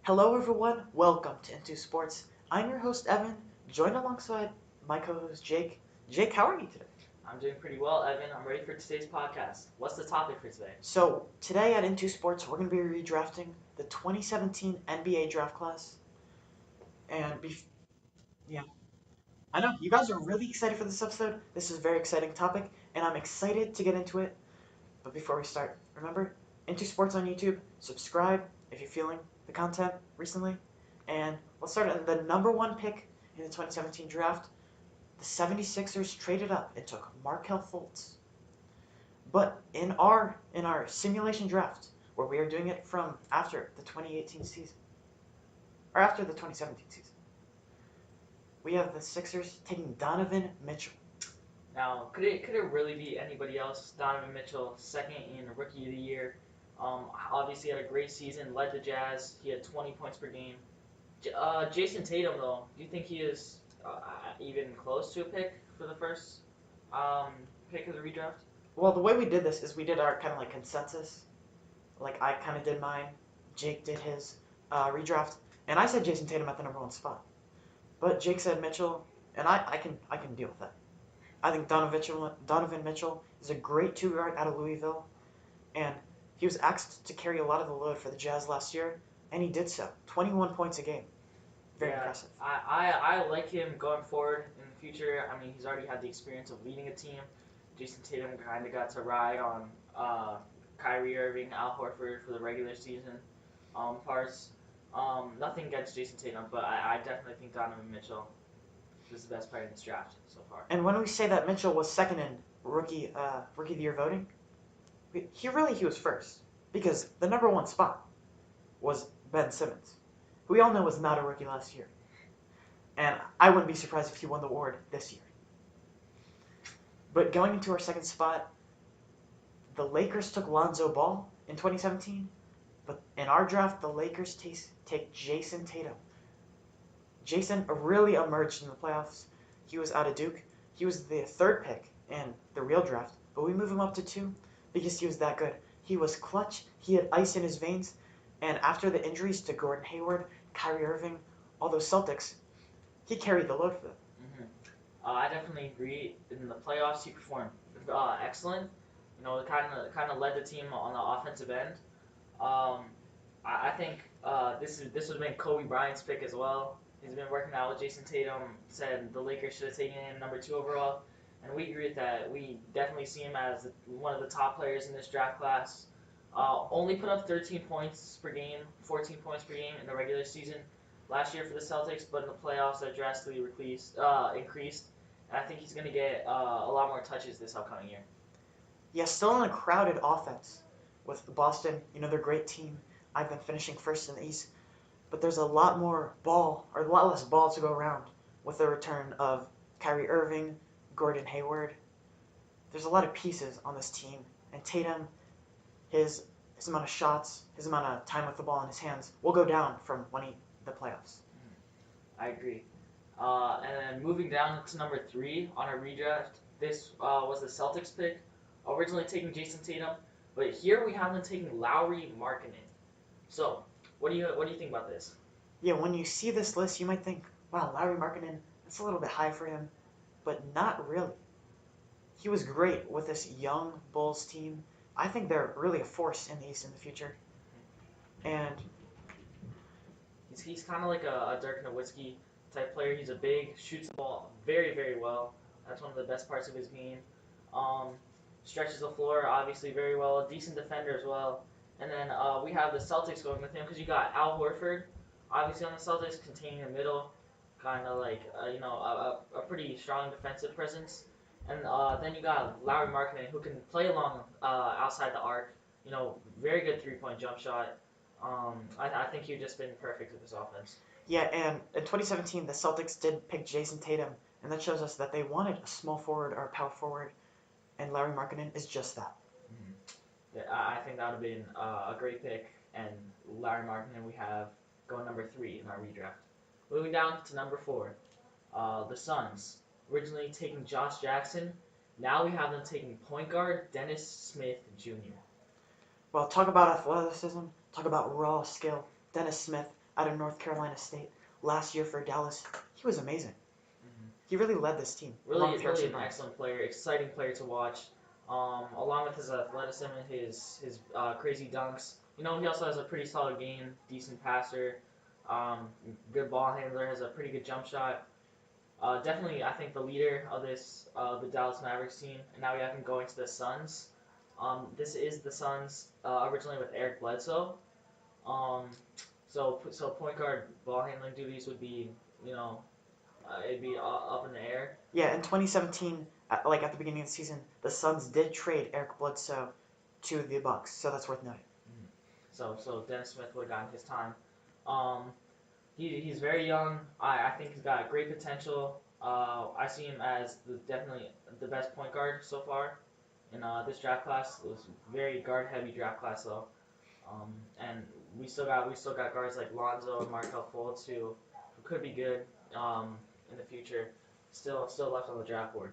Hello, everyone. Welcome to In2Sports. I'm your host, Evan, joined alongside my co-host, Jake. Jake, how are you today? I'm doing pretty well, Evan. I'm ready for today's podcast. What's the topic for today? So, today at In2Sports, we're going to be redrafting the 2017 NBA draft class. And, yeah, I know you guys are really excited for this episode. This is a very exciting topic, and I'm excited to get into it. But before we start, remember, In2Sports on YouTube, subscribe if you're feeling the content recently. And let's start at the number one pick in the 2017 draft. The 76ers traded up and took Markelle Fultz. But in our simulation draft, where we are doing it from after the 2018 season, or after the 2017 season, we have the Sixers taking Donovan Mitchell. Now, could it really be anybody else? Donovan Mitchell, second in Rookie of the Year. Obviously had a great season, led the Jazz. He had 20 points per game. Jason Tatum, though, do you think he is even close to a pick for the first um, pick of the redraft? Well, the way we did this is we did our kind of like consensus. Like I kind of did mine, Jake did his redraft, and I said Jason Tatum at the number one spot. But Jake said Mitchell, and I can deal with that. I think Donovan Mitchell is a great two guard out of Louisville, and he was asked to carry a lot of the load for the Jazz last year, and he did so. 21 points a game. Very Yeah, impressive. I like him going forward in the future. I mean, he's already had the experience of leading a team. Jason Tatum kind of got to ride on Kyrie Irving, Al Horford for the regular season parts. Nothing against Jason Tatum, but I definitely think Donovan Mitchell is the best player in this draft so far. And when we say that Mitchell was second in rookie of the year voting, he was first because the number one spot was Ben Simmons, who we all know was not a rookie last year, and I wouldn't be surprised if he won the award this year. But going into our second spot, the Lakers took Lonzo Ball in 2017, but in our draft, the Lakers take Jason Tatum. Jason really emerged in the playoffs. He was out of Duke. He was the third pick in the real draft, but we move him up to two because he was that good. He was clutch. He had ice in his veins. And after the injuries to Gordon Hayward, Kyrie Irving, all those Celtics, he carried the load for them. Mm-hmm. I definitely agree. In the playoffs, he performed excellent. You know, kind of led the team on the offensive end. Um, I think this would have been Kobe Bryant's pick as well. He's been working out with Jason Tatum. Said the Lakers should have taken him number 2 overall, and we agree with that. We definitely see him as one of the top players in this draft class. Only put up 13 points per game, 14 points per game in the regular season last year for the Celtics, but in the playoffs that drastically increased. And I think he's going to get a lot more touches this upcoming year. Yeah, still in a crowded offense with Boston. You know, they're a great team. I've been finishing first in the East, but there's a lot more ball, or a lot less ball to go around with the return of Kyrie Irving, Gordon Hayward. There's a lot of pieces on this team, and Tatum, his his amount of shots, his amount of time with the ball in his hands will go down from the playoffs. I agree. And then moving down to number 3 on our redraft, this was the Celtics pick, originally taking Jason Tatum, but here we have them taking Lowry Markkanen. So, what do you think about this? Yeah, when you see this list, you might think, wow, Larry Markkinen, that's a little bit high for him, but not really. He was great with this young Bulls team. I think they're really a force in the East in the future. And He's kind of like a Dirk Nowitzki type player. He's a big, shoots the ball very, very well. That's one of the best parts of his game. Um, Stretches the floor obviously very well. A decent defender as well. And then we have the Celtics going with him because you got Al Horford, obviously on the Celtics, containing the middle, kind of like a pretty strong defensive presence. And then you got Lowry Markkanen who can play along outside the arc. You know, very good 3-point jump shot. I think he'd just been perfect with this offense. yeah, and in 2017, the Celtics did pick Jason Tatum, and that shows us that they wanted a small forward or a power forward, and Larry Markkinen is just that. Mm-hmm. Yeah, I think that would have been a great pick. And Larry Martin, we have going number 3 in our redraft. Moving down to number 4, the Suns. Originally taking Josh Jackson. Now we have them taking point guard Dennis Smith Jr. Well, talk about athleticism, talk about raw skill. Dennis Smith, out of North Carolina State last year for Dallas. He was amazing. Mhm. He really led this team. Really, really an excellent player, exciting player to watch. Along with his athleticism and his crazy dunks. You know, he also has a pretty solid game, decent passer, good ball handler, has a pretty good jump shot. Definitely, I think the leader of this the Dallas Mavericks team, and now we have him going to the Suns. This is the Suns originally with Eric Bledsoe. Um, so point guard ball handling duties would be, you know, it'd be up in the air. Yeah, in 2017, like at the beginning of the season, the Suns did trade Eric Bledsoe to the Bucks, so that's worth noting. So Dennis Smith would have gotten his time. Um, he's very young. I think he's got great potential. I see him as definitely the best point guard so far in this draft class. It was a very guard heavy draft class though. And we still got guards like Lonzo and Markel Fultz who could be good in the future. Still left on the draft board.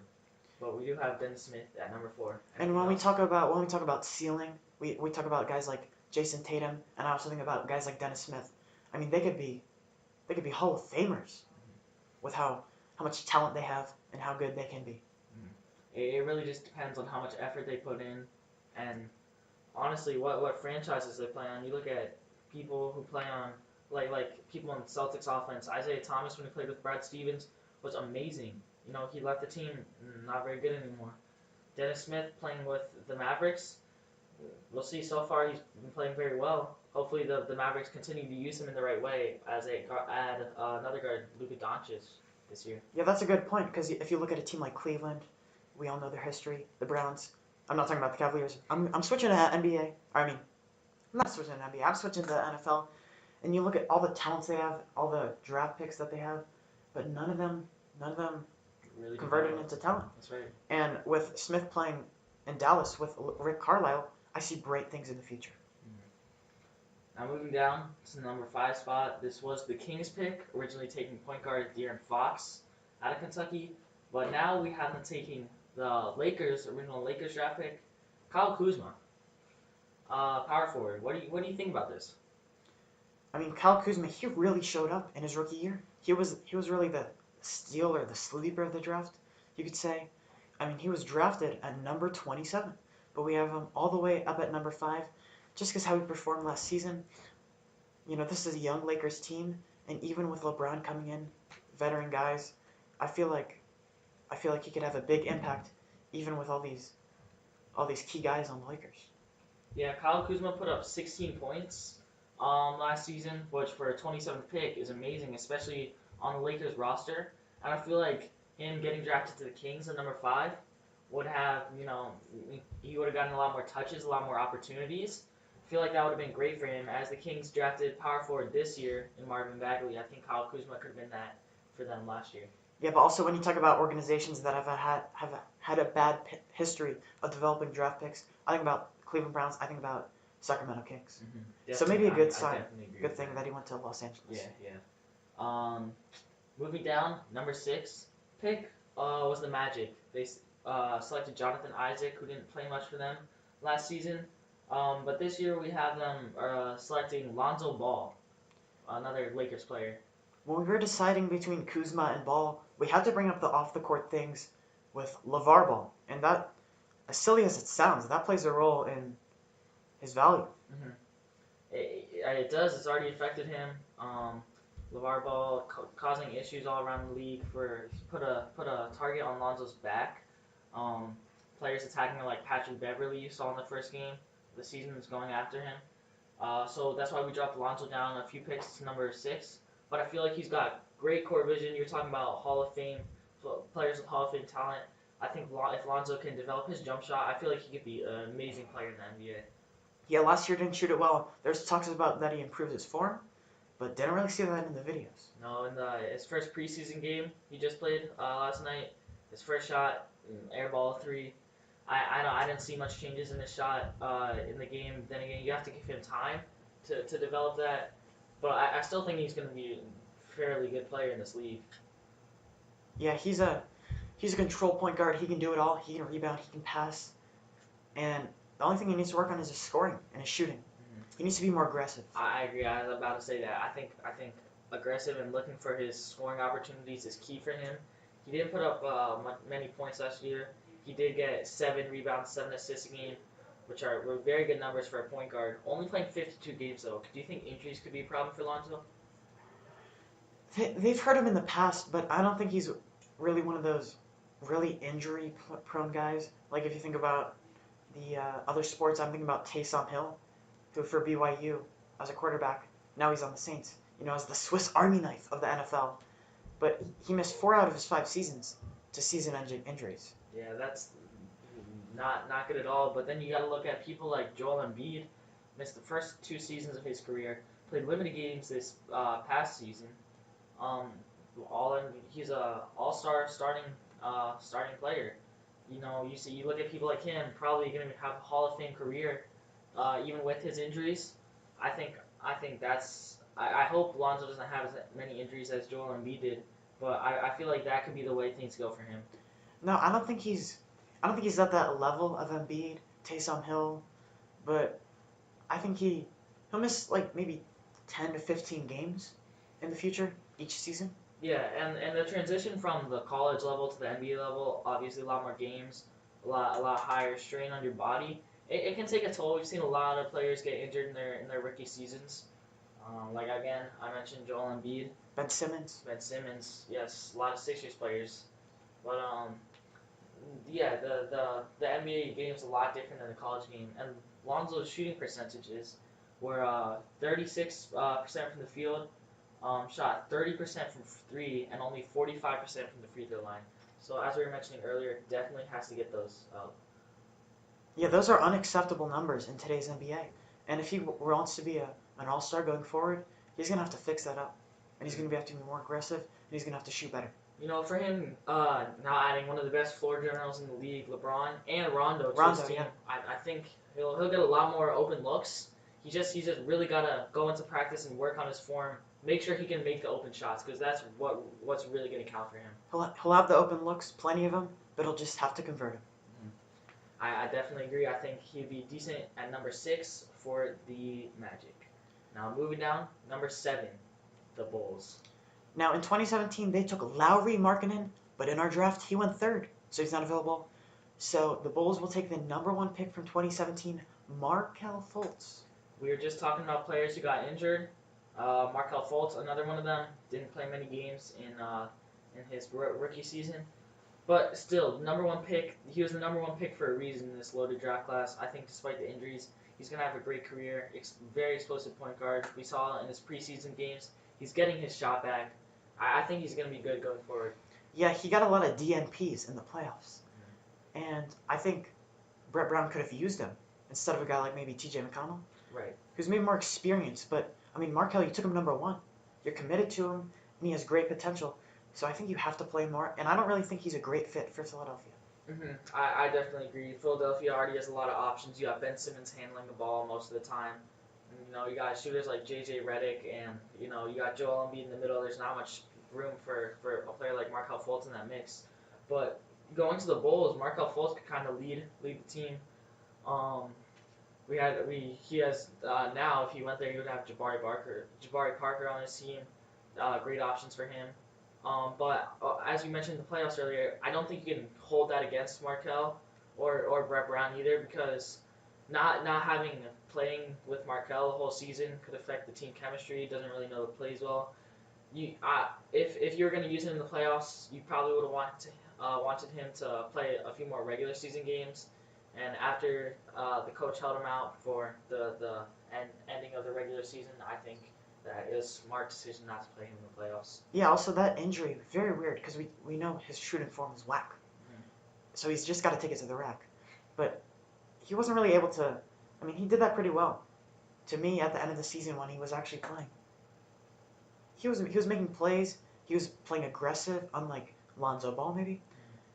But we do have Dennis Smith at number 4. And when we talk about ceiling, we talk about guys like Jason Tatum, and I also think about guys like Dennis Smith. I mean, they could be Hall of Famers with how much talent they have and how good they can be. It really just depends on how much effort they put in, and honestly, what franchises they play on. You look at people who play on like people on Celtics offense. Isaiah Thomas, when he played with Brad Stevens, was amazing. You know, he left the team not very good anymore. Dennis Smith playing with the Mavericks. We'll see. So far, he's been playing very well. Hopefully, the Mavericks continue to use him in the right way as they add another guard, Luka Doncic, this year. Yeah, that's a good point, because if you look at a team like Cleveland, we all know their history. The Browns. I'm not talking about the Cavaliers. I'm switching to NBA. I mean, I'm not switching to NBA. I'm switching to NFL. And you look at all the talents they have, all the draft picks that they have, but none of them Really converted into talent. That's right. And with Smith playing in Dallas with Rick Carlisle, I see bright things in the future. Now moving down to the number 5 spot, this was the Kings pick, originally taking point guard De'Aaron Fox out of Kentucky, but now we have them taking the original Lakers draft pick, Kyle Kuzma, power forward. What do you think about this? I mean, Kyle Kuzma, he really showed up in his rookie year. He was really the steal or the sleeper of the draft, you could say. I mean, he was drafted at number 27, but we have him all the way up at number 5, just because how he performed last season. You know, this is a young Lakers team, and even with LeBron coming in, veteran guys, I feel like he could have a big impact, even with all these key guys on the Lakers. Yeah, Kyle Kuzma put up 16 points last season, which for a 27th pick is amazing, especially on the Lakers roster. And I feel like him getting drafted to the Kings at number 5 would have, you know, he would have gotten a lot more touches, a lot more opportunities. I feel like that would have been great for him. As the Kings drafted power forward this year in Marvin Bagley, I think Kyle Kuzma could have been that for them last year. Yeah, but also when you talk about organizations that have had a bad history of developing draft picks, I think about Cleveland Browns. I think about Sacramento Kings. So maybe a good sign, good thing that he went to Los Angeles. Yeah. Moving down, number 6 pick was the Magic. They selected Jonathan Isaac, who didn't play much for them last season. But this year we have them selecting Lonzo Ball, another Lakers player. When we were deciding between Kuzma and Ball, we had to bring up the off-the-court things with LeVar Ball. And that, as silly as it sounds, that plays a role in his value. It does. It's already affected him. LeVar Ball causing issues all around the league for put a target on Lonzo's back. Players attacking him like Patrick Beverly you saw in the first game. The season is going after him. So that's why we dropped Lonzo down a few picks to number 6. But I feel like he's got great court vision. You're talking about Hall of Fame players with Hall of Fame talent. I think if Lonzo can develop his jump shot, I feel like he could be an amazing player in the NBA. Yeah, last year didn't shoot it well. There's talks about that he improved his form, but didn't really see that in the videos. No, in his first preseason game he just played last night, his first shot, air ball 3. I didn't see much changes in his shot in the game. Then again, you have to give him time to develop that. But I still think he's going to be a fairly good player in this league. Yeah, he's a control point guard. He can do it all. He can rebound. He can pass. And the only thing he needs to work on is his scoring and his shooting. He needs to be more aggressive. I agree. I was about to say that. I think aggressive and looking for his scoring opportunities is key for him. He didn't put up many points last year. He did get 7 rebounds, 7 assists a game, which were very good numbers for a point guard. Only playing 52 games though. Do you think injuries could be a problem for Lonzo? They've hurt him in the past, but I don't think he's really one of those really injury-prone guys. Like if you think about the other sports, I'm thinking about Taysom Hill, who for BYU as a quarterback, now he's on the Saints. As the Swiss Army knife of the NFL. But he missed 4 out of his 5 seasons to season-ending injuries. Yeah, that's not good at all. But then you got to look at people like Joel Embiid, missed the first 2 seasons of his career, played limited games this past season. Um, he's a all-star starting player. You look at people like him, probably going to have a Hall of Fame career, even with his injuries. I think that's. I hope Lonzo doesn't have as many injuries as Joel Embiid did, but I feel like that could be the way things go for him. No, I don't think he's at that level of Embiid, Taysom Hill, but I think he'll miss like maybe 10 to 15 games in the future each season. Yeah, and the transition from the college level to the NBA level, obviously a lot more games, a lot higher strain on your body. It can take a toll. We've seen a lot of players get injured in their rookie seasons. Like again, I mentioned Joel Embiid, Ben Simmons. Ben Simmons. Yes, a lot of Sixers players. But yeah, the NBA game's a lot different than the college game, and Lonzo's shooting percentages were 36% from the field, shot 30% from three, and only 45% from the free throw line. So as we were mentioning earlier, definitely has to get those up. Yeah, those are unacceptable numbers in today's NBA. And if he wants to be an all-star going forward, he's going to have to fix that up. And he's going to have to be more aggressive, and he's going to have to shoot better. For him, now adding one of the best floor generals in the league, LeBron and Rondo to his Rondo, team, yeah. I think he'll get a lot more open looks. He just really gotta go into practice and work on his form. Make sure he can make the open shots because that's what's really gonna count for him. He'll have the open looks, plenty of them, but he'll just have to convert them. I definitely agree. I think he'd be decent at number 6 for the Magic. Now moving down, number 7, the Bulls. Now, in 2017, they took Lowry Markkanen, but in our draft, he went 3rd, so he's not available. So the Bulls will take the number 1 pick from 2017, Markelle Fultz. We were just talking about players who got injured. Markelle Fultz, another one of them, didn't play many games in his rookie season. But still, number 1 pick. He was the number 1 pick for a reason in this loaded draft class. I think despite the injuries, he's going to have a great career. Very explosive point guard. We saw in his preseason games, he's getting his shot back. I think he's going to be good going forward. Yeah, he got a lot of DNPs in the playoffs. And I think Brett Brown could have used him instead of a guy like maybe TJ McConnell. Right. Who's maybe more experienced. But, I mean, Markelle, you took him number 1. You're committed to him, and he has great potential. So I think you have to play more. And I don't really think he's a great fit for Philadelphia. I definitely agree. Philadelphia already has a lot of options. You got Ben Simmons handling the ball most of the time. And, you got shooters like J.J. Redick, and you got Joel Embiid in the middle. There's not much room for a player like Markelle Fultz in that mix. But going to the Bulls, Markelle Fultz could kind of lead the team. He has now if he went there, he would have Jabari Parker on his team. Great options for him. But as you mentioned in the playoffs earlier, I don't think you can hold that against Markelle or Brett Brown either because not playing with Markelle the whole season could affect the team chemistry. He doesn't really know the plays well. If you were going to use him in the playoffs, you probably would have wanted him to play a few more regular season games. And after the coach held him out for the ending of the regular season, I think that it was a smart decision not to play him in the playoffs. Yeah, also that injury, very weird, because we know his shooting form is whack. So he's just got to take it to the rack. But he wasn't really able to, I mean, he did that pretty well. To me, at the end of the season when he was actually playing. He was making plays, he was playing aggressive, unlike Lonzo Ball maybe.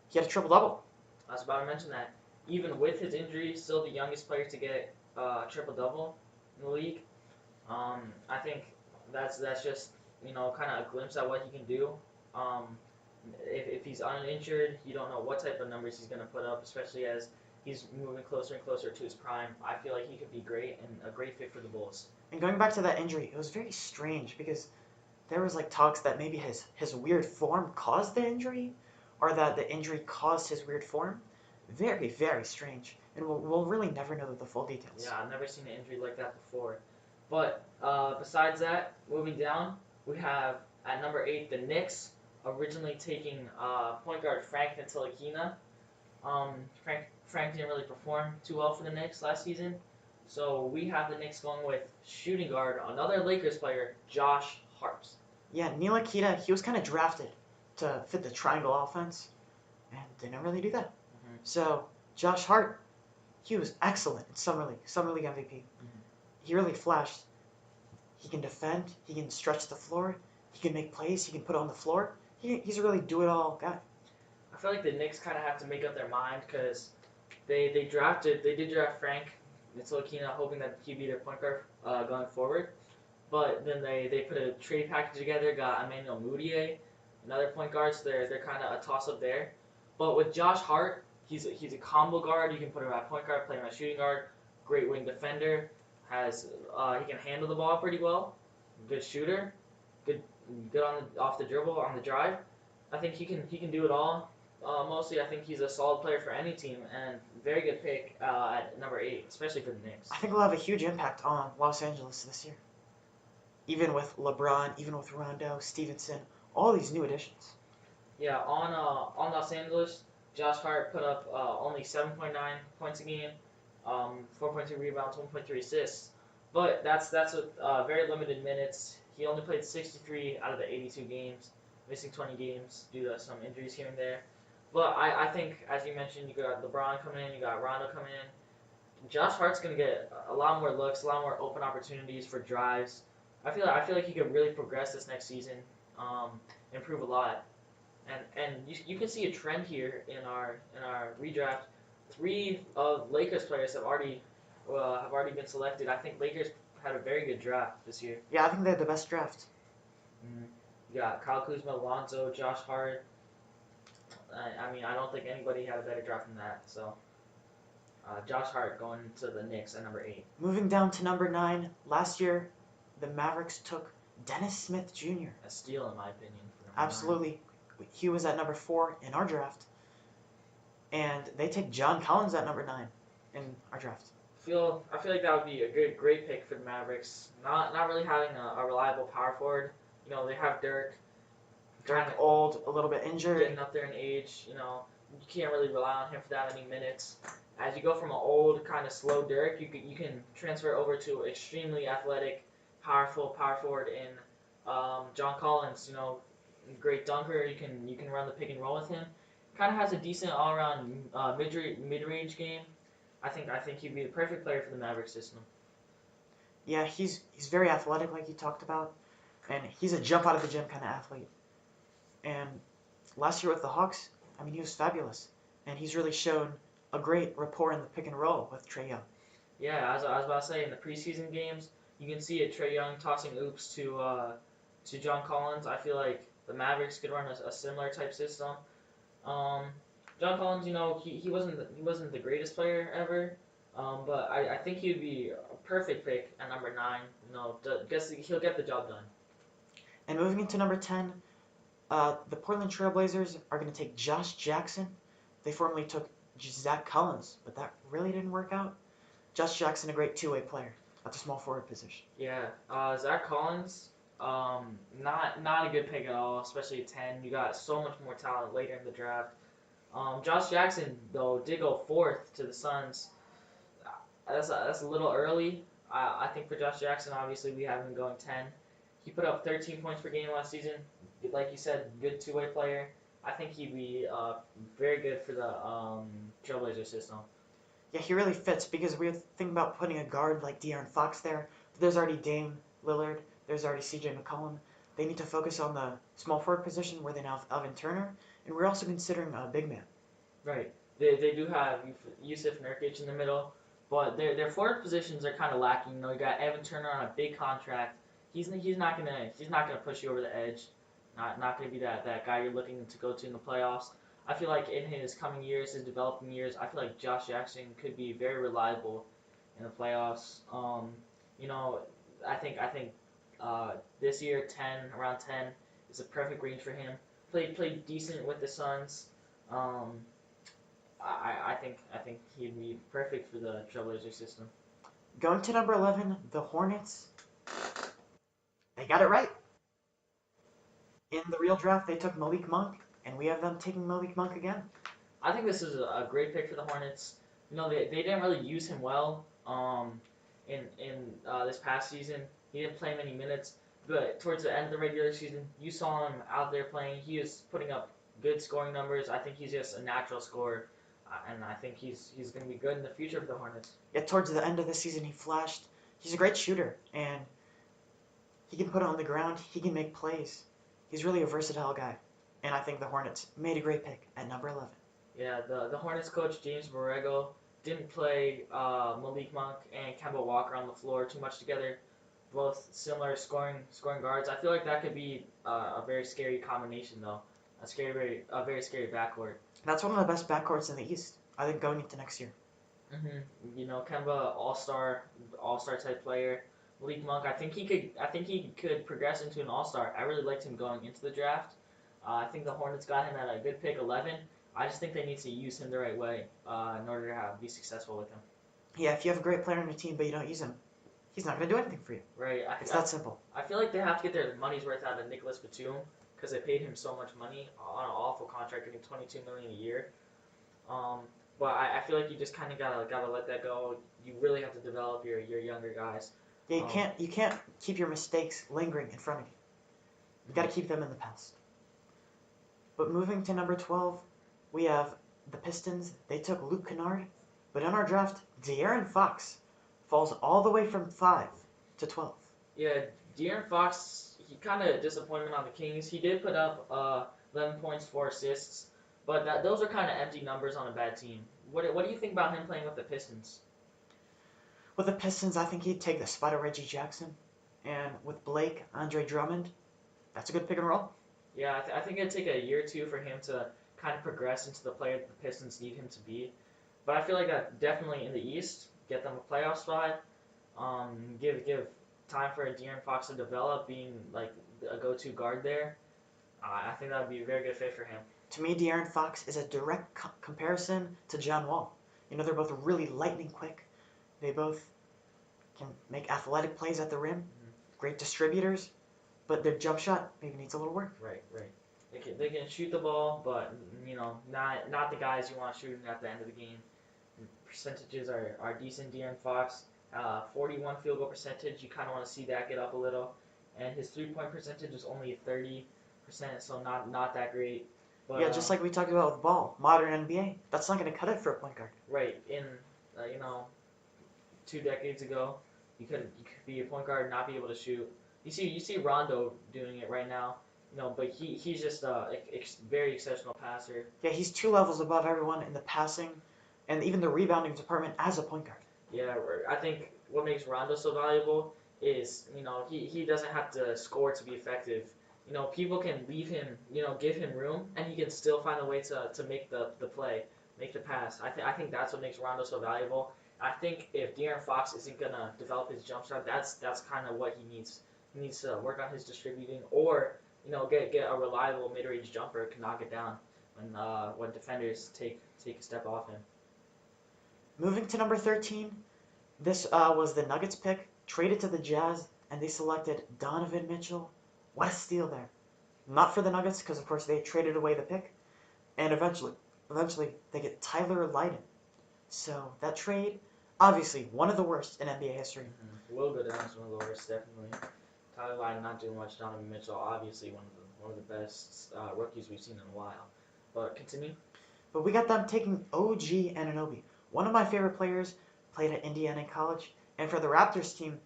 He had a triple-double. I was about to mention that. Even with his injury, still the youngest player to get a triple-double in the league. I think that's just kind of a glimpse at what he can do. If he's uninjured, you don't know what type of numbers he's going to put up, especially as he's moving closer and closer to his prime. I feel like he could be great and a great fit for the Bulls. And going back to that injury, it was very strange because there was like talks that maybe his weird form caused the injury, or that the injury caused his weird form. Very, very strange. And we'll really never know the full details. Yeah, I've never seen an injury like that before. But besides that, moving down, we have at number 8 the Knicks, originally taking point guard Frank Ntilikina. Frank didn't really perform too well for the Knicks last season, so we have the Knicks going with shooting guard, another Lakers player, Josh Hart. Yeah, Ntilikina, he was kind of drafted to fit the triangle offense, and didn't really do that. Mm-hmm. So Josh Hart, he was excellent in Summer League MVP. Mm-hmm. He really flashed. He can defend, he can stretch the floor, he can make plays, he can put on the floor. He's a really do-it-all guy. I feel like the Knicks kind of have to make up their mind because they did draft Frank Ntilikina, hoping that he'd be their point guard going forward. But then they put a trade package together, got Emmanuel Mudiay, another point guard, so they're kind of a toss-up there. But with Josh Hart, he's a combo guard. You can put him at point guard, play him at shooting guard, great wing defender, he can handle the ball pretty well, good shooter, good off the dribble, on the drive. I think he can do it all. Mostly, I think he's a solid player for any team, and very good pick at number 8, especially for the Knicks. I think we'll have a huge impact on Los Angeles this year. Even with LeBron, even with Rondo, Stevenson, all these new additions. Yeah, on Los Angeles, Josh Hart put up only 7.9 points a game, 4.2 rebounds, 1.3 assists. But that's with very limited minutes. He only played 63 out of the 82 games, missing 20 games due to some injuries here and there. But I think, as you mentioned, you got LeBron coming in, you got Rondo coming in. Josh Hart's gonna get a lot more looks, a lot more open opportunities for drives. I feel like he could really progress this next season, improve a lot, and you can see a trend here in our redraft. 3 of Lakers players have already been selected. I think Lakers had a very good draft this year. Yeah, I think they had the best draft. Mm-hmm. You got Kyle Kuzma, Lonzo, Josh Hart. I mean, I don't think anybody had a better draft than that. So, Josh Hart going to the Knicks at number 8. Moving down to number 9, last year, the Mavericks took Dennis Smith Jr. A steal, in my opinion. For Absolutely. 9. He was at number 4 in our draft. And they take John Collins at number 9 in our draft. I feel like that would be a great pick for the Mavericks. Not really having a reliable power forward. You know, they have Dirk. Dirk old, a little bit injured. Getting up there in age, you know, you can't really rely on him for that many minutes. As you go from an old, kind of slow Dirk, you can transfer over to extremely athletic, powerful power forward in John Collins. You know, great dunker. You can run the pick and roll with him. Kind of has a decent all-around mid-range game. I think he'd be the perfect player for the Mavericks system. Yeah, he's very athletic, like you talked about, and he's a jump out of the gym kind of athlete. And last year with the Hawks, I mean, he was fabulous, and he's really shown a great rapport in the pick and roll with Trae Young. Yeah, as I was about to say, in the preseason games, you can see it, Trae Young tossing oops to John Collins. I feel like the Mavericks could run a similar type system. John Collins, you know, he wasn't the greatest player ever, but I think he'd be a perfect pick at number 9. You know, guess he'll get the job done. And moving into number 10, the Portland Trailblazers are going to take Josh Jackson. They formerly took Zach Collins, but that really didn't work out. Josh Jackson, a great two-way player at the small forward position. Yeah, Zach Collins, not a good pick at all, especially at 10. You got so much more talent later in the draft. Josh Jackson, though, did go 4th to the Suns. That's a little early. I think for Josh Jackson, obviously, we have him going 10. He put up 13 points per game last season. Like you said, good two-way player. I think he'd be very good for the Trailblazer system. Yeah, he really fits because we were thinking about putting a guard like De'Aaron Fox there. But there's already Dame Lillard. There's already C.J. McCollum. They need to focus on the small forward position where they now have Alvin Turner. And we're also considering a big man. Right. They do have Yusuf Nurkic in the middle, but their forward positions are kind of lacking. You know, you got Evan Turner on a big contract. He's not gonna push you over the edge. Not gonna be that guy you're looking to go to in the playoffs. I feel like in his coming years, his developing years, I feel like Josh Jackson could be very reliable in the playoffs. You know, I think this year 10 is a perfect range for him. Played decent with the Suns. Um, I think he'd be perfect for the Trailblazer system. Going to number 11, the Hornets. They got it right. In the real draft, they took Malik Monk, and we have them taking Malik Monk again. I think this is a great pick for the Hornets. You know, they didn't really use him well in this past season. He didn't play many minutes, but towards the end of the regular season, you saw him out there playing. He is putting up good scoring numbers. I think he's just a natural scorer, and I think he's going to be good in the future for the Hornets. Yet towards the end of the season, he flashed. He's a great shooter, and he can put it on the ground. He can make plays. He's really a versatile guy, and I think the Hornets made a great pick at number 11. Yeah, the Hornets coach James Borrego didn't play Malik Monk and Kemba Walker on the floor too much together. Both similar scoring guards. I feel like that could be a very scary combination though. A very scary backcourt. That's one of the best backcourts in the East, I think, going into next year. You know, Kemba all star type player. Malik Monk, I think he could progress into an all star. I really liked him going into the draft. I think the Hornets got him at a good pick, 11. I just think they need to use him the right way in order to be successful with him. Yeah, if you have a great player on your team but you don't use him, he's not going to do anything for you. Right. It's that simple. I feel like they have to get their money's worth out of Nicholas Batum because they paid him so much money on an awful contract, getting $22 million a year. Um, but I feel like you just kind of gotta let that go. You really have to develop your younger guys. Yeah, you can't keep your mistakes lingering in front of you. You got to keep them in the past. But moving to number 12, we have the Pistons. They took Luke Kennard, but in our draft, De'Aaron Fox falls all the way from 5 to 12. Yeah, De'Aaron Fox, he kind of disappointment on the Kings. He did put up 11 points, 4 assists, but those are kind of empty numbers on a bad team. What do you think about him playing with the Pistons? With the Pistons, I think he'd take the spot of Reggie Jackson. And with Blake, Andre Drummond, that's a good pick and roll. Yeah, I think it'd take a year or two for him to kind of progress into the player that the Pistons need him to be. But I feel like that definitely in the East, get them a playoff spot. Give time for De'Aaron Fox to develop, being like a go-to guard there. I think that would be a very good fit for him. To me, De'Aaron Fox is a direct comparison to John Wall. You know, they're both really lightning quick. They both can make athletic plays at the rim, great distributors, but their jump shot maybe needs a little work. Right. They can shoot the ball, but you know, not the guys you want shooting at the end of the game. Percentages are decent. De'Aaron Fox, 41 field goal percentage. You kind of want to see that get up a little, and his 3-point percentage is only 30%, so not that great. But, Yeah, just like we talked about with Ball, modern NBA, that's not going to cut it for a point guard. Right. In you know, 2 decades ago, you could be a point guard and not be able to shoot. You see Rondo doing it right now. You know, but he's just a very exceptional passer. Yeah, he's 2 levels above everyone in the passing and even the rebounding department as a point guard. Yeah, I think what makes Rondo so valuable is, you know, he doesn't have to score to be effective. You know, people can leave him, you know, give him room, and he can still find a way to make the play, make the pass. I think that's what makes Rondo so valuable. I think if De'Aaron Fox isn't gonna develop his jump shot, that's kind of what he needs. He needs to work on his distributing, or you know, get a reliable mid-range jumper to knock it down when defenders take a step off him. Moving to number 13, this was the Nuggets pick, traded to the Jazz, and they selected Donovan Mitchell. What a steal there. Not for the Nuggets, because of course they traded away the pick, and eventually they get Tyler Lydon. So that trade, obviously one of the worst in NBA history. Will go down as one of the worst, definitely. Tyler Lydon not doing much. Donovan Mitchell, obviously one of the best rookies we've seen in a while. But continue. But we got them taking OG Anunoby. One of my favorite players, played at Indiana in college, and for the Raptors team,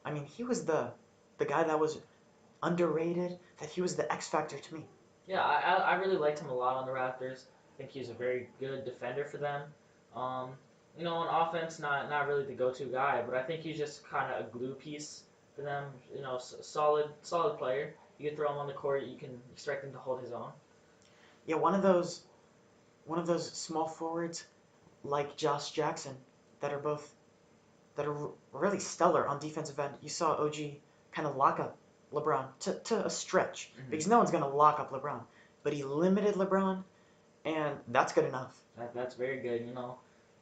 I mean, he was the guy that was underrated, that he was the X factor to me. Yeah, I really liked him a lot on the Raptors. I think he's a very good defender for them. You know, on offense, not really the go-to guy, but I think he's just kind of a glue piece for them. You know, solid player. You can throw him on the court. You can expect him to hold his own. Yeah, one of those one of those small forwards like Josh Jackson that are really stellar on defensive end. You saw OG kind of lock up LeBron to a stretch because no one's going to lock up LeBron. But he limited LeBron, and that's good enough. That's very good.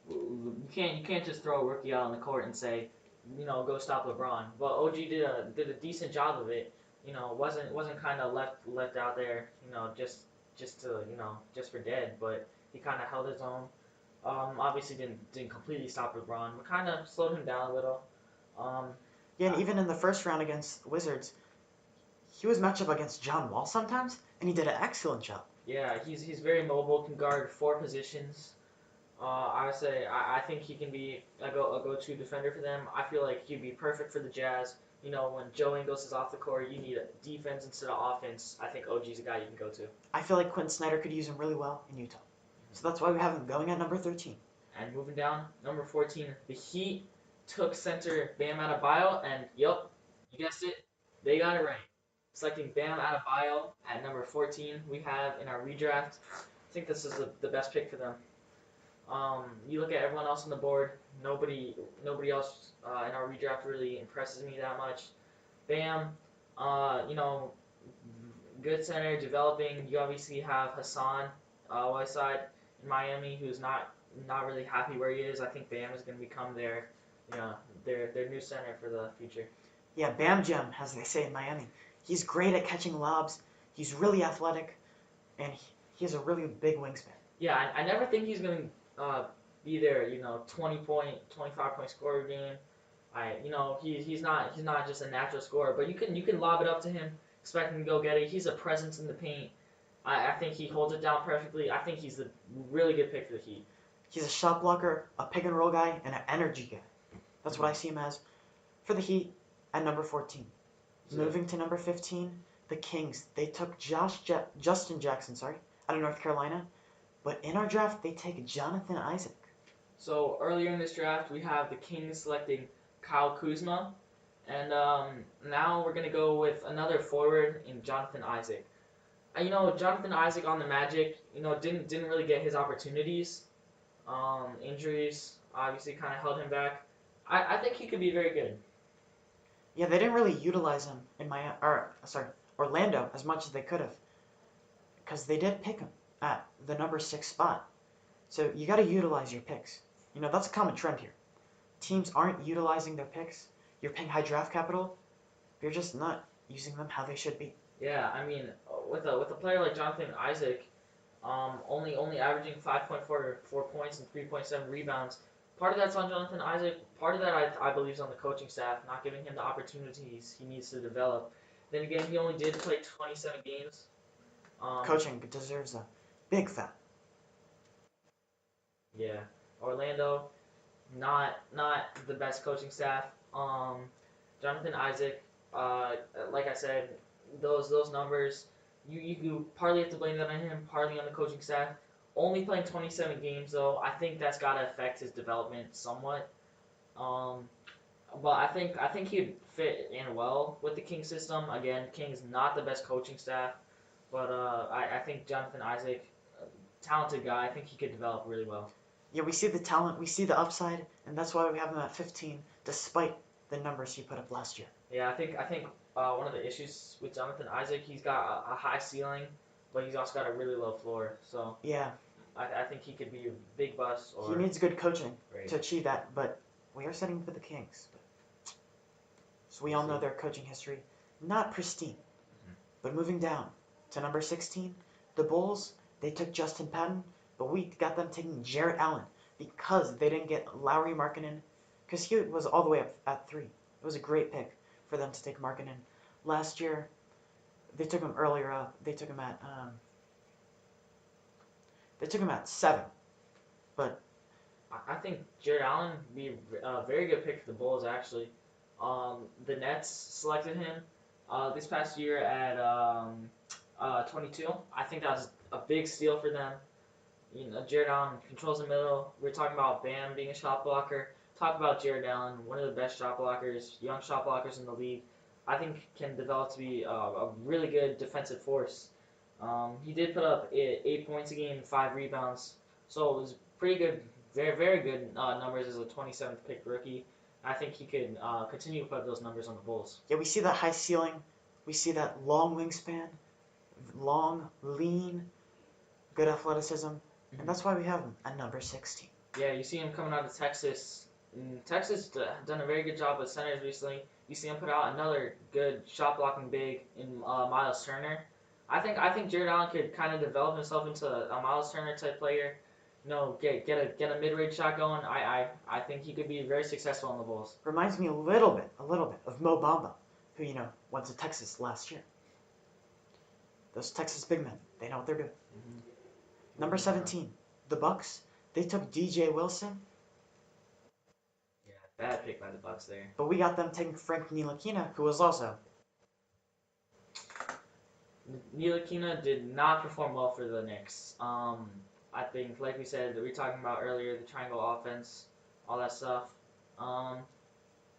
You can't just throw a rookie out on the court and say, go stop LeBron. But OG did a decent job of it. Wasn't kind of left out there. Just for dead. But he kind of held his own. Obviously didn't completely stop LeBron, but kind of slowed him down a little. Yeah, and even in the first round against the Wizards, he was matched up against John Wall sometimes, and he did an excellent job. Yeah, he's very mobile, can guard 4 positions. I think he can be a go-to defender for them. I feel like he'd be perfect for the Jazz. When Joe Ingles is off the court, you need a defense instead of offense. I think OG's a guy you can go to. I feel like Quinn Snyder could use him really well in Utah. So that's why we have him going at number 13. And moving down, number 14, the Heat took center Bam Adebayo, and you guessed it, they got it right. Selecting Bam Adebayo at number 14, we have in our redraft. I think this is the best pick for them. You look at everyone else on the board. Nobody else in our redraft really impresses me that much. Bam, good center, developing. You obviously have Hassan Whiteside in Miami, who's not really happy where he is. I think Bam is going to become their new center for the future. Yeah, Bam Jam, as they say in Miami. He's great at catching lobs. He's really athletic, and he has a really big wingspan. Yeah, I never think he's going to be their 20-point, 25-point scorer game. He's not just a natural scorer, but you can lob it up to him, expect him to go get it. He's a presence in the paint. I think he holds it down perfectly. I think he's a really good pick for the Heat. He's a shot blocker, a pick and roll guy, and an energy guy. That's what I see him as. For the Heat, at number 14. Moving to number 15, the Kings. They took Justin Jackson, out of North Carolina. But in our draft, they take Jonathan Isaac. So earlier in this draft, we have the Kings selecting Kyle Kuzma. And now we're going to go with another forward in Jonathan Isaac. Jonathan Isaac on the Magic, didn't really get his opportunities. Injuries obviously kind of held him back. I think he could be very good. Yeah, they didn't really utilize him in Orlando as much as they could have, because they did pick him at the number 6 spot. So you got to utilize your picks. That's a common trend here. Teams aren't utilizing their picks. You're paying high draft capital. You're just not using them how they should be. Yeah, I mean, with a player like Jonathan Isaac, only averaging 5.4 points and 3.7 rebounds. Part of that's on Jonathan Isaac. Part of that I believe is on the coaching staff, not giving him the opportunities he needs to develop. Then again, he only did play 27 games. Coaching deserves a big fat. Yeah, Orlando, not the best coaching staff. Jonathan Isaac, like I said, those numbers, you partly have to blame that on him, partly on the coaching staff. Only playing 27 games though, I think that's got to affect his development somewhat. But I think he'd fit in well with the King system. Again, King's not the best coaching staff, but I think Jonathan Isaac, talented guy, I think he could develop really well. Yeah, we see the talent, we see the upside, and that's why we have him at 15, despite the numbers he put up last year. Yeah, I think one of the issues with Jonathan Isaac, he's got a high ceiling, but he's also got a really low floor. So yeah, I think he could be a big bust. He needs good coaching to achieve that, but we are setting for the Kings. So we all know their coaching history, not pristine. Mm-hmm. But moving down to number 16, the Bulls, they took Justin Patton, but we got them taking Jarrett Allen because they didn't get Lauri Markkanen, because he was all the way up at 3. It was a great pick for them to take Markkanen. Last year, they took him earlier up. They took him at 7. But I think Jarrett Allen would be a very good pick for the Bulls, actually. The Nets selected him this past year at 22. I think that was a big steal for them. Jarrett Allen controls the middle. We're talking about Bam being a shot blocker. Talk about Jarrett Allen, one of the best shot blockers, young shot blockers in the league. I think can develop to be a really good defensive force. He did put up 8 points a game, 5 rebounds, so it was pretty good, very very good numbers as a 27th pick rookie. I think he could continue to put up those numbers on the Bulls. Yeah, we see that high ceiling. We see that long wingspan, long, lean, good athleticism, and that's why we have him at number 16. Yeah, you see him coming out of Texas. Texas done a very good job with centers recently. You see him put out another good shot blocking big in Miles Turner. I think Jared Allen could kind of develop himself into a Miles Turner type player. Get a mid range shot going. I think he could be very successful on the Bulls. Reminds me a little bit of Mo Bamba, who went to Texas last year. Those Texas big men, they know what they're doing. Mm-hmm. Number 17, the Bucks. They took DJ Wilson. Yeah, bad pick by the Bucks there. But we got them taking Frank Ntilikina, who was also. Ntilikina did not perform well for the Knicks. I think, like we said, that we were talking about earlier, the triangle offense, all that stuff. Um,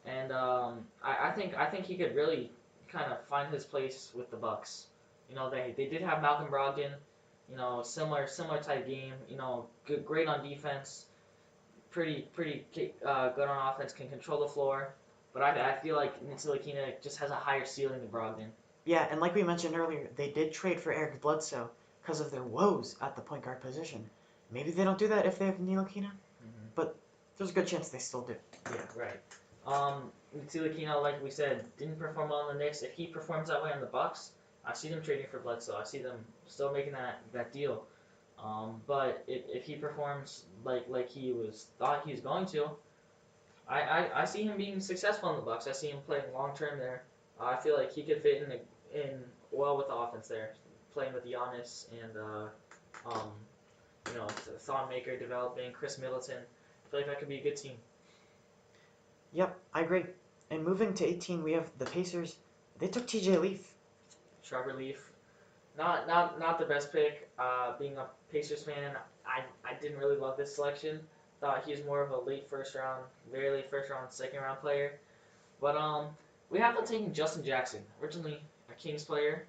I think he could really kind of find his place with the Bucks. They did have Malcolm Brogdon. Similar type game. Great on defense, pretty good on offense, can control the floor. But I feel like Ntilikina just has a higher ceiling than Brogdon. Yeah, and like we mentioned earlier, they did trade for Eric Bledsoe because of their woes at the point guard position. Maybe they don't do that if they have Ntilikina, but there's a good chance they still do. Yeah, right. Ntilikina, like we said, didn't perform well in the Knicks. If he performs that way on the Bucks, I see them trading for Bledsoe. I see them still making that deal. But if he performs like he thought he was going to, I see him being successful in the Bucks. I see him playing long term there. I feel like he could fit in well with the offense there, playing with Giannis and um, Thon Maker developing, Chris Middleton. I feel like that could be a good team. Yep, I agree. And moving to 18, we have the Pacers. They took TJ Leaf. Trevor Leaf, not the best pick. Being a Pacers fan, I didn't really love this selection. Thought he was more of a late first round, very late first round, second round player. But we have to take Justin Jackson, originally a Kings player.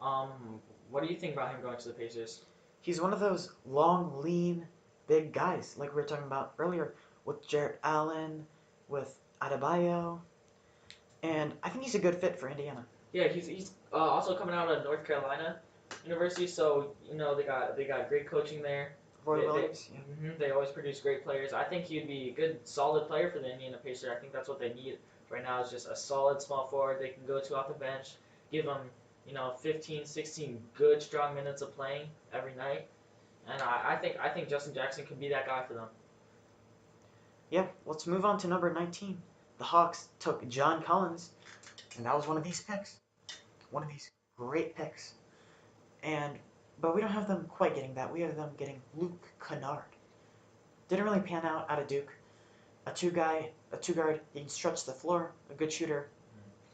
Um, what do you think about him going to the Pacers? He's one of those long, lean, big guys like we were talking about earlier with Jarrett Allen, with Adebayo, and I think he's a good fit for Indiana. Yeah, he's also coming out of North Carolina University, so they got great coaching there. Roy Williams, yeah. They always produce great players. I think he'd be a good, solid player for the Indiana Pacers. I think that's what they need right now is just a solid small forward they can go to off the bench, give them 15, 16 good, strong minutes of playing every night. And I think Justin Jackson could be that guy for them. Yeah, let's move on to number 19. The Hawks took John Collins, and that was one of these picks. One of these great picks. But we don't have them quite getting that. We have them getting Luke Kennard. Didn't really pan out of Duke. A two guard. He can stretch the floor. A good shooter,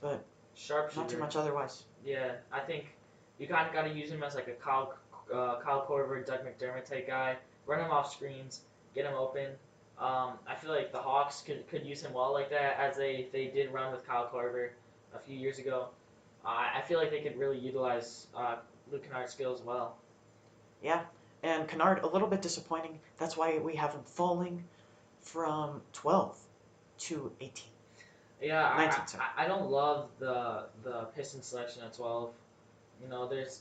but Sharpshooter. not too much otherwise. Yeah, I think you kind of got to use him as like a Kyle Korver, Doug McDermott type guy. Run him off screens, get him open. I feel like the Hawks could use him well like that, as they did run with Kyle Korver a few years ago. I feel like they could really utilize Luke Kennard's skills well. Yeah, and Kennard, a little bit disappointing. That's why we have him falling from 12 to 18. Yeah, 19, sorry. I don't love the Pistons selection at 12. There's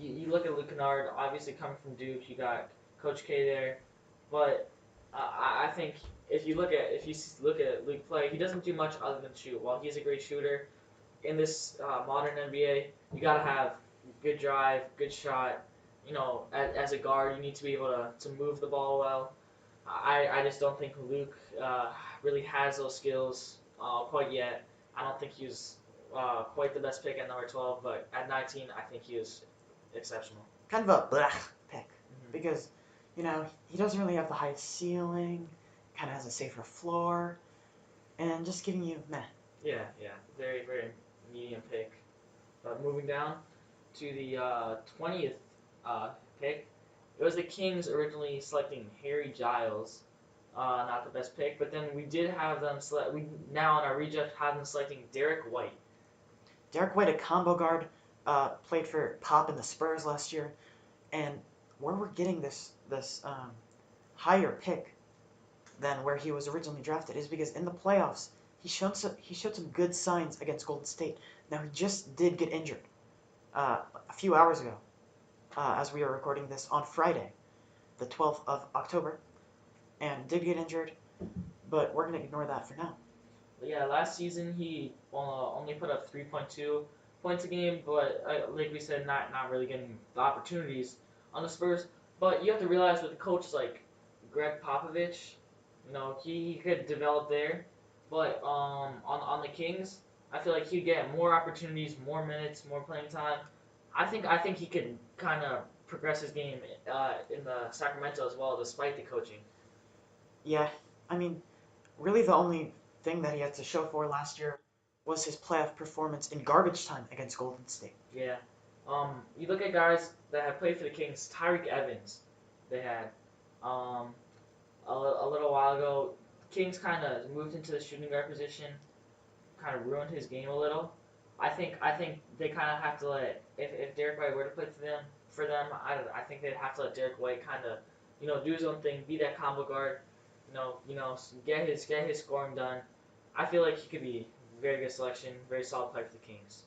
you look at Luke Kennard, obviously coming from Duke, you got Coach K there, but I think if you look at Luke play, he doesn't do much other than shoot. While he's a great shooter, in this modern NBA, you gotta have good drive, good shot. As a guard, you need to be able to move the ball well. I just don't think Luke really has those skills quite yet. I don't think he's quite the best pick at number 12, but at 19, I think he is exceptional. Kind of a blah pick because, he doesn't really have the highest ceiling, kind of has a safer floor, and just giving you meh. Yeah, very, very medium pick. But moving down to the 20th pick, it was the Kings originally selecting Harry Giles, not the best pick, but then we did have them select. We now in our redraft have them selecting Derek White. Derek White, a combo guard, played for Pop and the Spurs last year, and where we're getting this higher pick than where he was originally drafted is because in the playoffs he showed some good signs against Golden State. Now he just did get injured a few hours ago, as we are recording this on Friday, the 12th of October, and did get injured, but we're gonna ignore that for now. But yeah, last season he only put up 3.2 points a game, but like we said, not really getting the opportunities on the Spurs. But you have to realize with a coach like Greg Popovich, he could develop there. But on the Kings, I feel like he'd get more opportunities, more minutes, more playing time. I think he could kind of progress his game in the Sacramento as well, despite the coaching. Yeah, I mean, really the only thing that he had to show for last year was his playoff performance in garbage time against Golden State. Yeah. You look at guys that have played for the Kings. Tyreek Evans, they had. Um, a little while ago, Kings kind of moved into the shooting guard position, kind of ruined his game a little. I think they kind of have to let if Derek White were to play for them, I think they'd have to let Derek White kind of do his own thing, be that combo guard, get his scoring done. I feel like he could be a very good selection, very solid player for the Kings.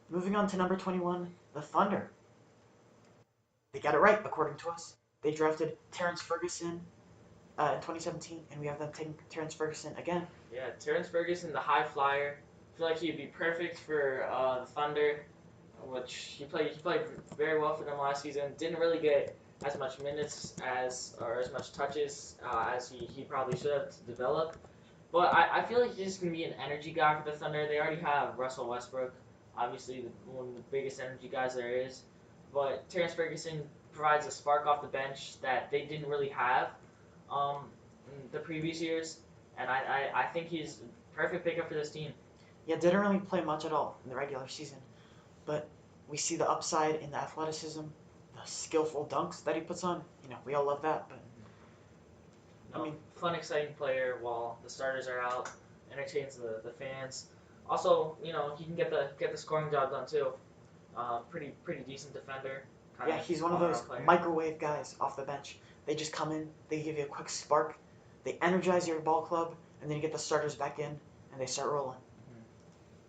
Moving on to number 21, the Thunder. They got it right, according to us. They drafted Terrence Ferguson in 2017, and we have them taking Terrence Ferguson again. Yeah, Terrence Ferguson, the high flyer. I feel like he'd be perfect for the Thunder, which he played very well for them last season. Didn't really get as much minutes or as much touches as he probably should have to develop. But I feel like he's just gonna be an energy guy for the Thunder. They already have Russell Westbrook, obviously one of the biggest energy guys there is. But Terrence Ferguson provides a spark off the bench that they didn't really have in the previous years, and I think he's a perfect pickup for this team. Yeah, didn't really play much at all in the regular season, but we see the upside in the athleticism, the skillful dunks that he puts on. We all love that, but I No, mean, fun, exciting player while the starters are out, entertains the fans. Also, he can get the scoring job done too. Pretty decent defender. Kind yeah, of he's one of all those around player. microwave guys off the bench. They just come in, they give you a quick spark, they energize your ball club, and then you get the starters back in, and they start rolling.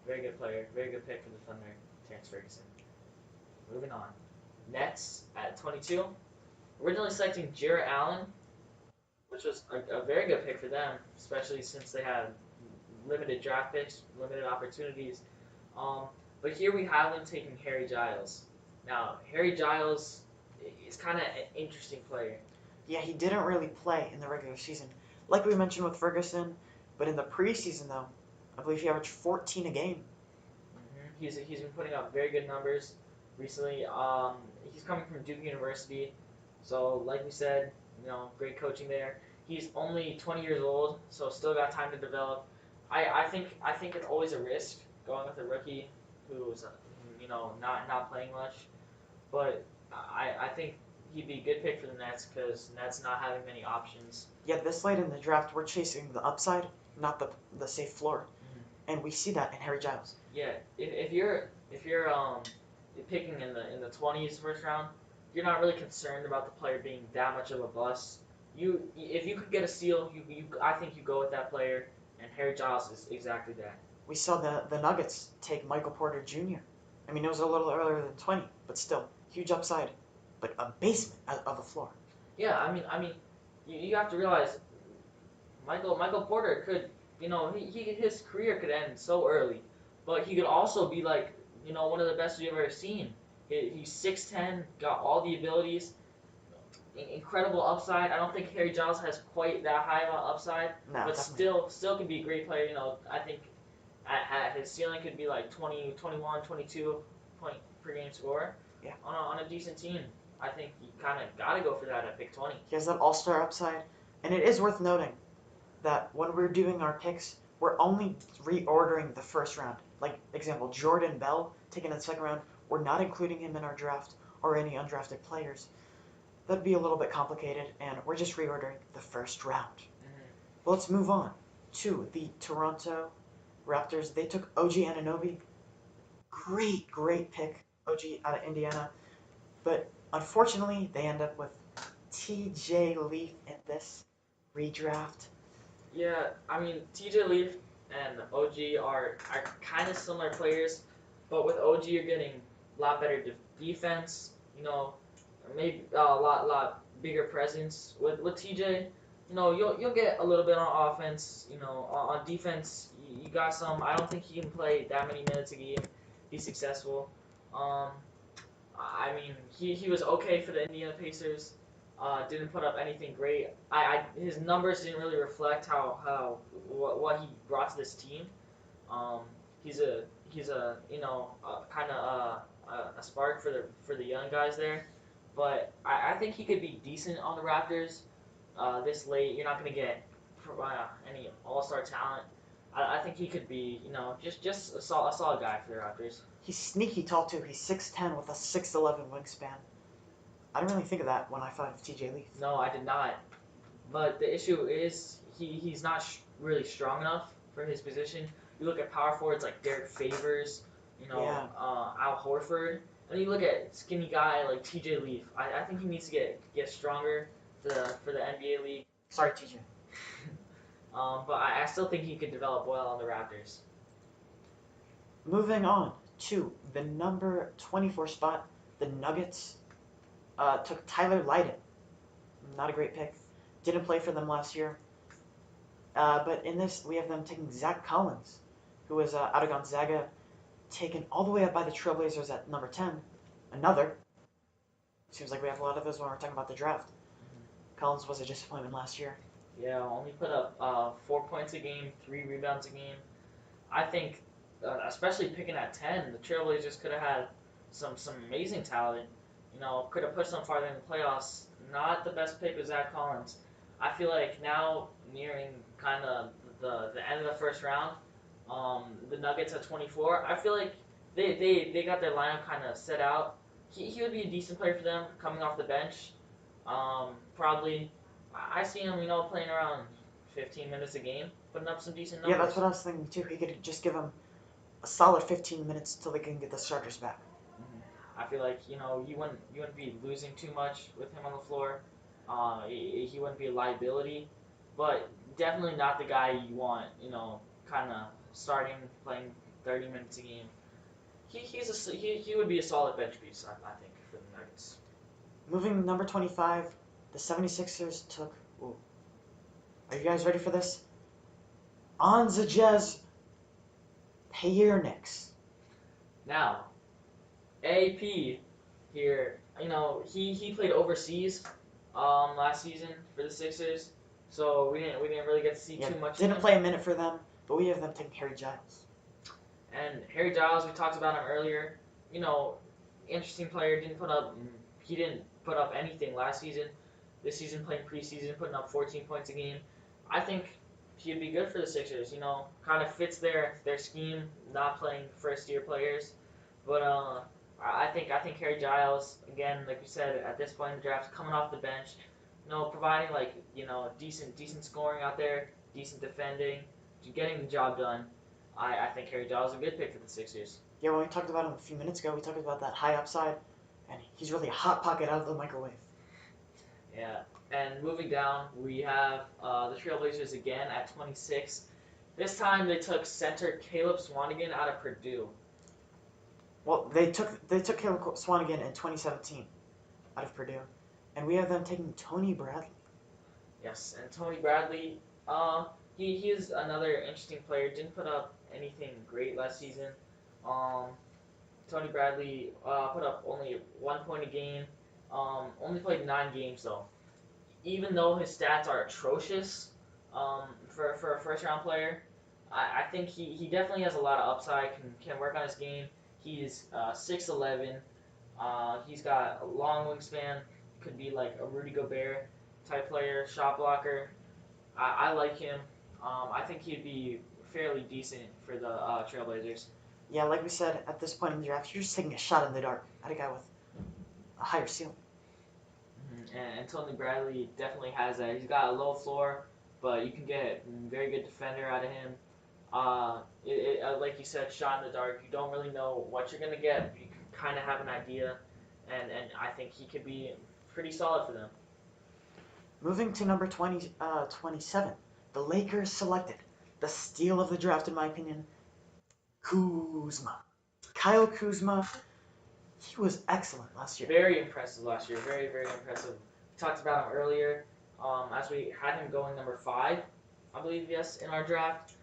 Very good player. Very good pick for the Thunder, Terrence Ferguson. Moving on. Nets at 22. Originally selecting Jarrett Allen, which was a very good pick for them, especially since they had limited draft picks, limited opportunities. Um, but here we have them taking Harry Giles. Now, Harry Giles is kind of an interesting player. Yeah, he didn't really play in the regular season, like we mentioned with Ferguson, but in the preseason, though, I believe he averaged 14 a game. He's been putting up very good numbers recently. He's coming from Duke University, so like we said, great coaching there. He's only 20 years old, so still got time to develop. I think it's always a risk going with a rookie who's not playing much, but I think he'd be a good pick for the Nets because Nets not having many options. Yeah, this late in the draft, we're chasing the upside, not the safe floor, and we see that in Harry Giles. Yeah, if you're picking in the 20s first round, you're not really concerned about the player being that much of a bust. If you could get a steal, I think you go with that player, and Harry Giles is exactly that. We saw the Nuggets take Michael Porter Jr. I mean, it was a little earlier than 20, but still, huge upside, but a basement of a floor. Yeah, I mean, you have to realize Michael Porter could his career could end so early, but he could also be like one of the best you've ever seen. He's 6'10", got all the abilities, incredible upside. I don't think Harry Giles has quite that high of an upside, No, but definitely. still can be a great player. I think at his ceiling could be like 20, 21, 22 point per game scorer. Yeah. On a decent team. I think you kind of got to go for that at pick 20. He has that all-star upside, and it is worth noting that when we're doing our picks, we're only reordering the first round. Like, example, Jordan Bell, taken in the second round, we're not including him in our draft or any undrafted players. That'd be a little bit complicated, and we're just reordering the first round. But let's move on to the Toronto Raptors. They took OG Anunoby. great pick, OG out of Indiana. But unfortunately, they end up with TJ Leaf in this redraft. Yeah, I mean TJ Leaf and OG are kind of similar players, but with OG you're getting a lot better defense. You know, maybe a lot bigger presence. With TJ, you know you'll get a little bit on offense. You know, on defense you got some. I don't think he can play that many minutes a game, be successful. Um, I mean, he was okay for the Indiana Pacers. Didn't put up anything great. His numbers didn't really reflect what he brought to this team. Um, he's a kind of a spark for the young guys there, but I think he could be decent on the Raptors. This late, you're not gonna get any All Star talent. I think he could be just a solid guy for the Raptors. He's sneaky tall too. He's 6'10" with a 6'11" wingspan. I didn't really think of that when I thought of TJ Leaf. No, I did not. But the issue is he's not really strong enough for his position. You look at power forwards like Derek Favors, Yeah. Al Horford, and you look at skinny guy like T.J. Leaf. I think he needs to get stronger for the NBA league. Sorry, TJ. But I still think he could develop well on the Raptors. Moving on to the number 24 spot, the Nuggets took Tyler Lydon. Not a great pick. Didn't play for them last year. But in this, we have them taking Zach Collins, who was out of Gonzaga, taken all the way up by the Trailblazers at number 10. Another. Seems like we have a lot of those when we're talking about the draft. Collins was a disappointment last year. Yeah, only put up 4 points a game, 3 rebounds a game. I think, especially picking at 10, the Trailblazers could have had some amazing talent. Could have pushed them farther in the playoffs. Not the best pick with Zach Collins. I feel like now, nearing kind of the end of the first round, the Nuggets at 24, I feel like they got their lineup kind of set out. He would be a decent player for them coming off the bench. Probably, I see him, playing around 15 minutes a game, putting up some decent numbers. Yeah, that's what I was thinking too. He could just give them a solid 15 minutes till they can get the starters back. I feel like you wouldn't be losing too much with him on the floor. He wouldn't be a liability, but definitely not the guy you want. Kind of starting playing 30 minutes a game. He would be a solid bench piece. I think for the Nuggets. Moving number 25, the 76ers took. Ooh, are you guys ready for this? Anzajez Payernix. Now, AP here, he played overseas last season for the Sixers, so we didn't really get to see too much. Didn't play a minute for them, but we have them taking Harry Giles. And Harry Giles, we talked about him earlier. Interesting player. He didn't put up anything last season. This season, playing preseason, putting up 14 points a game. I think he'd be good for the Sixers. Kind of fits their scheme, not playing first year players. But I think Harry Giles, again, like we said, at this point in the draft, coming off the bench, providing decent scoring out there, decent defending, getting the job done. I think Harry Giles is a good pick for the Sixers. Yeah, when we talked about him a few minutes ago, we talked about that high upside, and he's really a hot pocket out of the microwave. Yeah, and moving down, we have the Trailblazers again at 26. This time they took center Caleb Swanigan out of Purdue. Well, they took Caleb Swanigan in 2017 out of Purdue, and we have them taking Tony Bradley. Yes, and Tony Bradley, he is another interesting player. Didn't put up anything great last season. Tony Bradley put up only 1 point a game. Only played 9 games though. Even though his stats are atrocious for a first round player, I think he definitely has a lot of upside. Can work on his game. He's 6'11". He's got a long wingspan. Could be like a Rudy Gobert type player, shot blocker. I like him. I think he'd be fairly decent for the Trailblazers. Yeah, like we said, at this point in the draft, you're just taking a shot in the dark at a guy with a higher ceiling. And Tony Bradley definitely has that. He's got a low floor, but you can get a very good defender out of him. Like you said, shot in the dark. You don't really know what you're gonna get. But you can kind of have an idea, and I think he could be pretty solid for them. Moving to number 27, the Lakers selected the steal of the draft, in my opinion, Kuzma. Kyle Kuzma, he was excellent last year. Very impressive last year. Very, very impressive. We talked about him earlier. As we had him going number 5, I believe, yes, in our draft.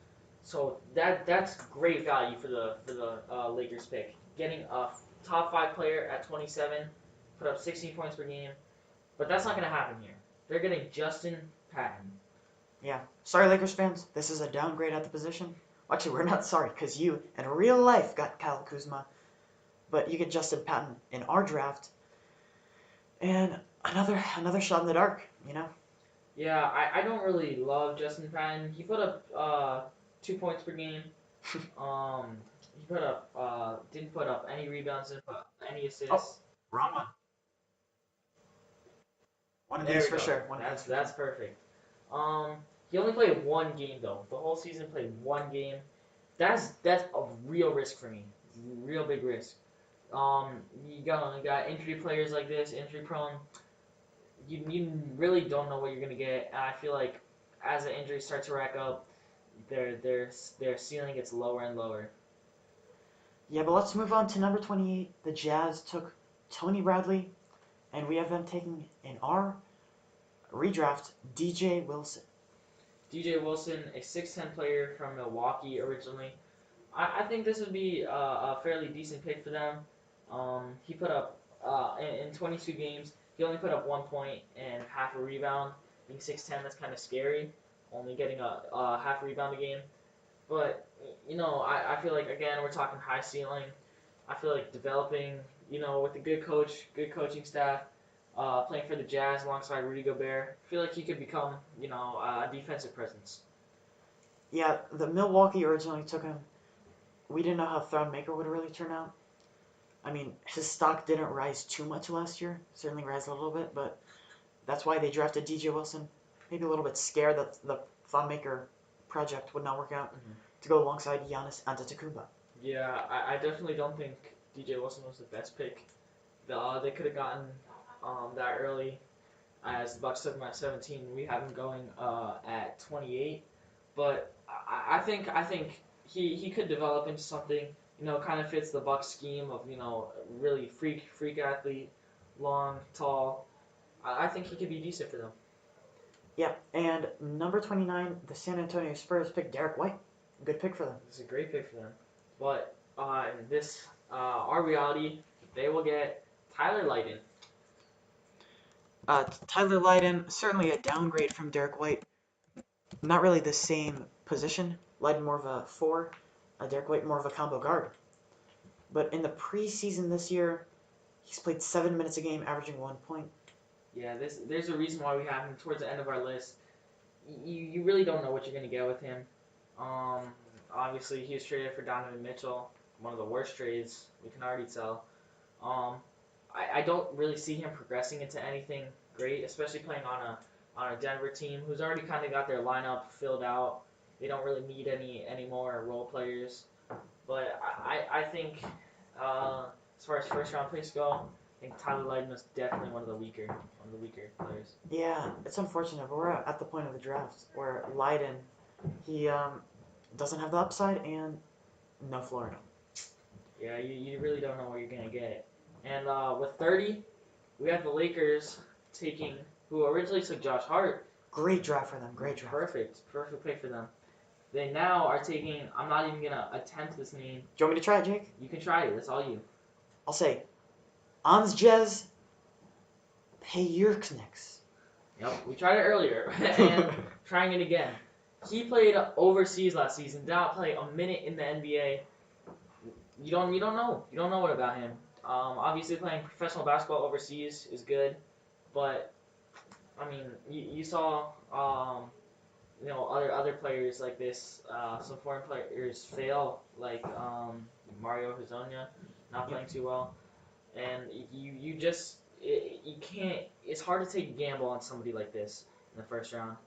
So that's great value for the Lakers pick. Getting a top 5 player at 27, put up 16 points per game, but that's not going to happen here. They're getting Justin Patton. Yeah. Sorry, Lakers fans. This is a downgrade at the position. Actually, we're not sorry, because you, in real life, got Kyle Kuzma. But you get Justin Patton in our draft. And another shot in the dark, you know? Yeah, I don't really love Justin Patton. He put up 2 points per game. He put up didn't put up any rebounds, didn't put up any Oh, assists. wrong one. One of There these we for go. sure. That's perfect. Um, he only played one game though. The whole season played one game. That's a real risk for me. Real big risk. You got injury players like this, injury prone. You really don't know what you're gonna get. And I feel like as the injuries start to rack up, their ceiling gets lower and lower. Yeah, but let's move on to number 28. The Jazz took Tony Bradley, and we have them taking in our redraft DJ Wilson. DJ Wilson, a 6'10" player from Milwaukee originally. I think this would be a fairly decent pick for them. He put up in 22 games, he only put up 1 point and half a rebound. Being 6'10", that's kind of scary. Only getting a half a rebound a game. But I feel like again we're talking high ceiling. I feel like developing, with a good coach, good coaching staff, playing for the Jazz alongside Rudy Gobert. I feel like he could become, a defensive presence. Yeah, the Milwaukee originally took him. We didn't know how Thronmaker would really turn out. I mean, his stock didn't rise too much last year. Certainly rise a little bit, but that's why they drafted DJ Wilson. Maybe a little bit scared that the Thonmaker project would not work out Mm-hmm. to go alongside Giannis Antetokounmpo. Yeah, I definitely don't think DJ Wilson was the best pick. They could have gotten that early. As the Bucks took him at 17, we have him going at 28. But I think he could develop into something. Kind of fits the Bucks scheme of really freak athlete, long, tall. I think he could be decent for them. Yeah, and number 29, the San Antonio Spurs picked Derek White. Good pick for them. This is a great pick for them. But our reality, they will get Tyler Lydon. Tyler Lydon, certainly a downgrade from Derek White. Not really the same position. Lydon more of a 4, Derek White more of a combo guard. But in the preseason this year, he's played 7 minutes a game, averaging 1 point. Yeah, there's a reason why we have him towards the end of our list. You really don't know what you're gonna get with him. Um, Obviously he was traded for Donovan Mitchell, one of the worst trades we can already tell. Um, I don't really see him progressing into anything great, especially playing on a Denver team who's already kind of got their lineup filled out. They don't really need any more role players. But I think as far as first round picks go, I think Tyler Lydon is definitely one of the weaker players. Yeah, it's unfortunate, but we're at the point of the draft where Lydon, he doesn't have the upside and no Florida. Yeah, you really don't know where you're gonna get. And with 30, we have the Lakers taking who originally took Josh Hart. Great draft for them, great draft. Perfect pick for them. They now are taking. I'm not even gonna attempt this name. Do you want me to try it, Jake? You can try it. That's all you. I'll say Ansjez Payurknix. Yep, we tried it earlier, and trying it again. He played overseas last season. Did not play a minute in the NBA. You don't know what about him. Obviously playing professional basketball overseas is good, but I mean you saw other players like this. Some foreign players fail, like Mario Hezonja, not playing too well, and you just you can't. It's hard to take a gamble on somebody like this in the first round.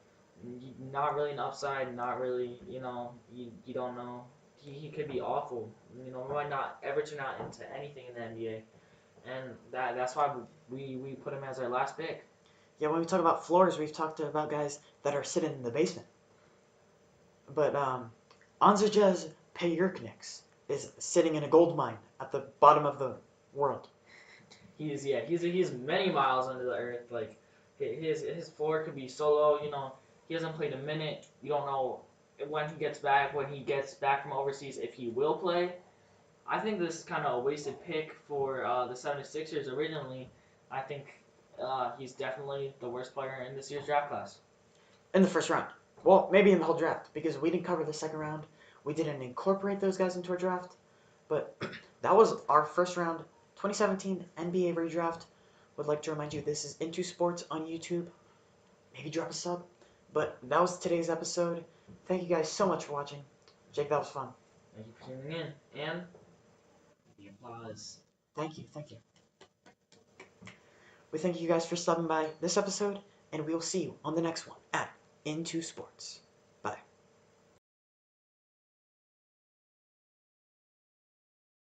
Not really an upside. Not really. You don't know. He could be awful. We might not ever turn out into anything in the NBA, and that's why we put him as our last pick. Yeah, when we talk about floors, we've talked about guys that are sitting in the basement. But Anzejez Peyerkniks is sitting in a gold mine at the bottom of the world. He's many miles under the earth. Like his floor could be so low. He hasn't played a minute. You don't know when he gets back. When he gets back from overseas, if he will play. I think this is kind of a wasted pick for the 76ers originally. I think he's definitely the worst player in this year's draft class. In the first round. Well, maybe in the whole draft, because we didn't cover the second round. We didn't incorporate those guys into our draft. But that was our first round 2017 NBA redraft. Would like to remind you this is In2Sports on YouTube. Maybe drop a sub. But that was today's episode. Thank you guys so much for watching. Jake, that was fun. Thank you for tuning in. And the applause. Thank you. We thank you guys for stopping by this episode, and we will see you on the next one at In2Sports.